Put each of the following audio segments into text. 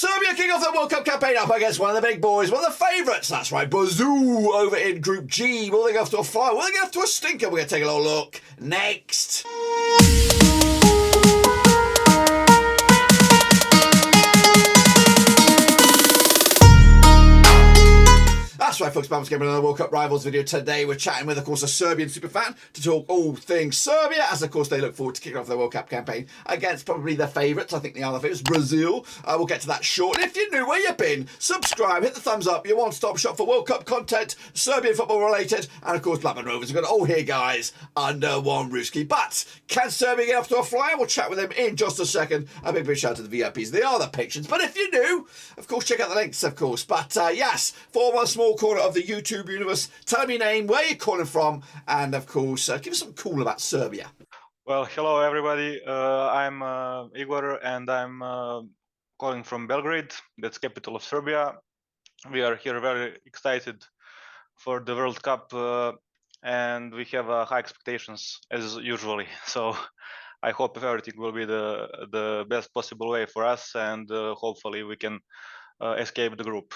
Serbia kick off the World Cup campaign up against one of the big boys, one of the favourites. That's right, Brazil over in Group G. Will they go off to a flyer? Will they get off to a stinker? We're going to take a little look next. That's right, folks. Bam's Gaming, another World Cup Rivals video. Today we're chatting with, of course, a Serbian superfan to talk all things Serbia, as, of course, they look forward to kicking off their World Cup campaign against probably the favourites. I think they are the favourites, Brazil. We'll get to that shortly. If you're new, where you've been, subscribe, hit the thumbs up. Your one-stop shop for World Cup content, Serbian football related, and, of course, Blackburn Rovers. We've got it all here, guys, under one rooski. But can Serbia get off to a flyer? We'll chat with them in just a second. A big shout out to the VIPs. They are the patrons. But if you're new, of course, check out the links, of course. But, yes, for one small corner of the YouTube universe, tell me your name, where you're calling from, and of course, give us something cool about Serbia. Well, hello everybody. I'm Igor, and I'm calling from Belgrade. That's capital of Serbia. We are here very excited for the World Cup, and we have high expectations as usually. So I hope everything will be the best possible way for us, and hopefully we can escape the group.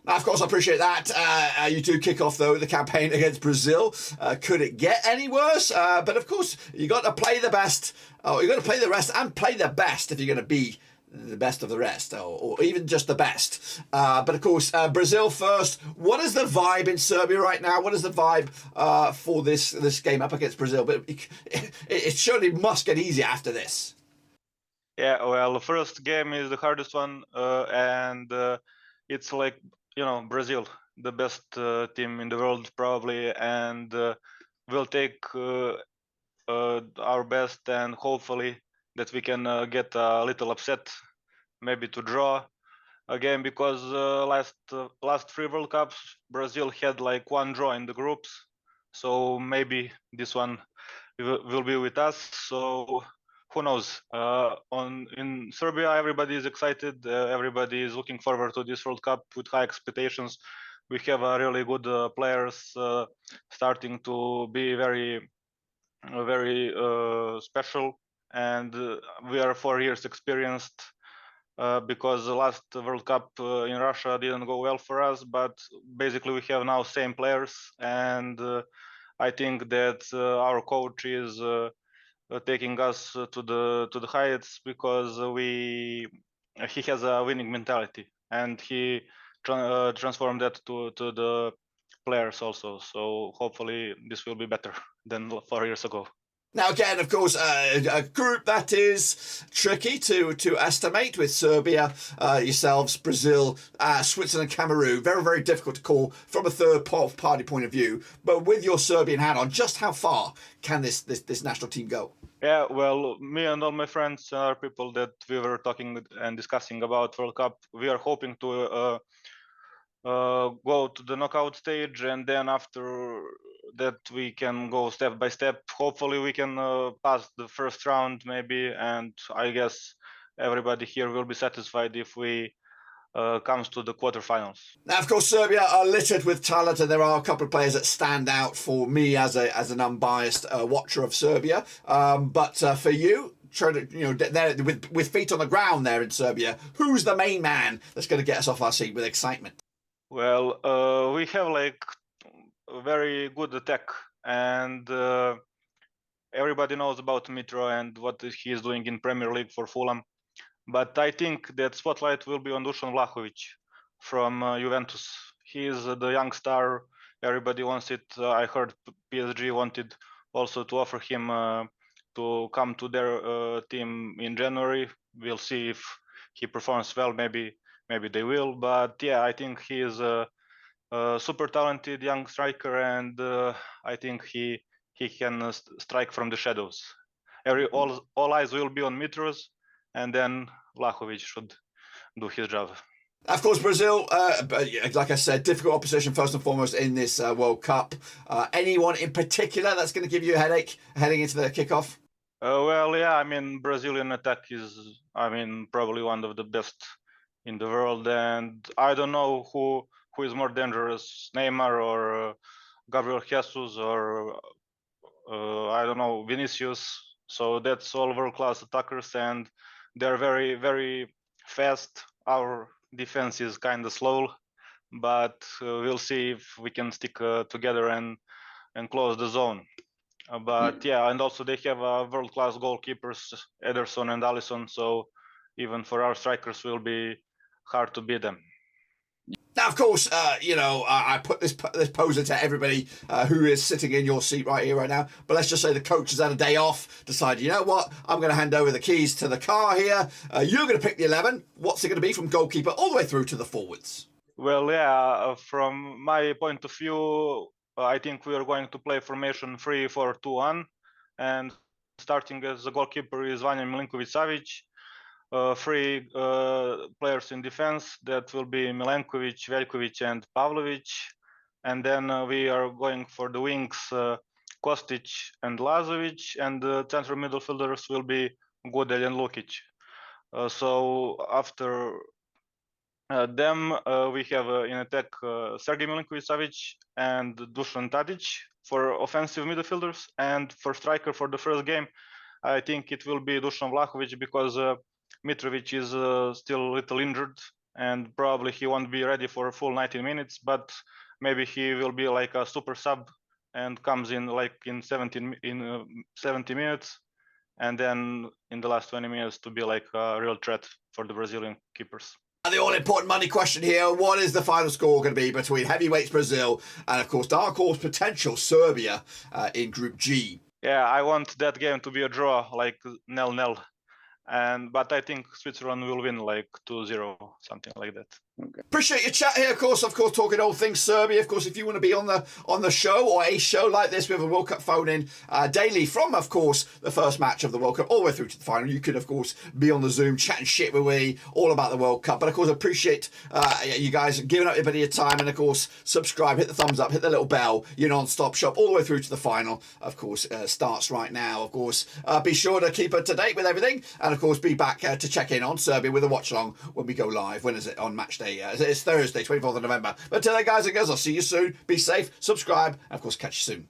Now, of course, I appreciate that. You do kick off, though, the campaign against Brazil. Could it get any worse? But, of course, you got to play the best. Oh, you got to play the rest and play the best if you're going to be the best of the rest, or even just the best. But, of course, Brazil first. What is the vibe in Serbia right now? What is the vibe for this game up against Brazil? But it surely must get easier after this. Yeah, well, the first game is the hardest one, and it's like, Brazil, the best team in the world probably, and we'll take our best, and hopefully that we can get a little upset, maybe to draw a game, because last three World Cups Brazil had like one draw in the groups, so maybe this one will be with us. So who knows? In Serbia, everybody is excited. Everybody is looking forward to this World Cup with high expectations. We have really good players starting to be very special, and we are 4 years experienced, because the last World Cup in Russia didn't go well for us. But basically, we have now same players, and I think that our coach is taking us to the heights, because he has a winning mentality, and he transformed that to the players also. So hopefully this will be better than 4 years ago. Now, again, of course, a group that is tricky to estimate, with Serbia, yourselves, Brazil, Switzerland, Cameroon. Very difficult to call from a third-party point of view. But with your Serbian hat on, just how far can this national team go? Yeah, well, me and all my friends are people that we were talking and discussing about World Cup. We are hoping to go to the knockout stage, and then after that we can go step by step. Hopefully we can pass the first round maybe, and I guess everybody here will be satisfied if we comes to the quarterfinals. Now, of course, Serbia are littered with talent, and there are a couple of players that stand out for me as an unbiased watcher of Serbia. But for you, trying to, with feet on the ground there in Serbia, who's the main man that's going to get us off our seat with excitement? Well, we have like a very good attack, and everybody knows about Mitro and what he is doing in Premier League for Fulham. But I think that spotlight will be on Dusan Vlahovic from Juventus. He is the young star. Everybody wants it. I heard PSG wanted also to offer him to come to their team in January. We'll see if he performs well. Maybe they will. But yeah, I think he is a super talented young striker, and I think he can strike from the shadows. All eyes will be on Mitros, and then Vlahovic should do his job. Of course, Brazil, like I said, difficult opposition first and foremost in this World Cup. Anyone in particular that's going to give you a headache heading into the kickoff? Well, yeah, I mean, Brazilian attack is, probably one of the best in the world, and I don't know who is more dangerous, Neymar or Gabriel Jesus, or I don't know, Vinicius. So that's all world-class attackers, and they're very fast. our defense is kind of slow, but we'll see if we can stick together and close the zone. But yeah, and also they have world-class goalkeepers, Ederson and Alisson. So even for our strikers, will be hard to beat them. Now, of course, I put this poser to everybody who is sitting in your seat right here, right now. But let's just say the coach has had a day off, decided, you know what, I'm going to hand over the keys to the car here. You're going to pick the 11. What's it going to be from goalkeeper all the way through to the forwards? Well, yeah, from my point of view, I think we are going to play formation 3-4-2-1, and starting as a goalkeeper is Vanja Milinkovic-Savic. Three players in defense, that will be Milenkovic, Veljkovic and Pavlovic. And then we are going for the wings, Kostic and Lazovic, and the central midfielders will be Gudelj and Lukic. So after them, we have in attack Sergej Milinkovic-Savic and Dusan Tadic for offensive midfielders, and for striker for the first game, I think it will be Dusan Vlahovic, because Mitrovic is still a little injured, and probably he won't be ready for a full 90 minutes, but maybe he will be like a super sub and comes in like in 70 minutes, and then in the last 20 minutes to be like a real threat for the Brazilian keepers. And the all-important money question here, what is the final score going to be between heavyweights Brazil and, of course, dark horse potential Serbia in Group G? Yeah, I want that game to be a draw, like 0-0. But I think Switzerland will win like 2-0, something like that. Okay. Appreciate your chat here, of course, talking all things Serbia. Of course, if you want to be on the show, or a show like this with a World Cup phone in daily from, of course, the first match of the World Cup all the way through to the final, you can, of course, be on the Zoom chatting shit with me all about the World Cup. But of course, appreciate you guys giving up a bit of your time, and of course, subscribe, hit the thumbs up, hit the little bell. Your non-stop shop all the way through to the final. Of course, starts right now. Of course, be sure to keep up to date with everything, and of course, be back to check in on Serbia with a watch along when we go live. When is it? On match day? It's Thursday, 24th of November. But until then, guys and girls, I'll see you soon. Be safe, subscribe, and of course, catch you soon.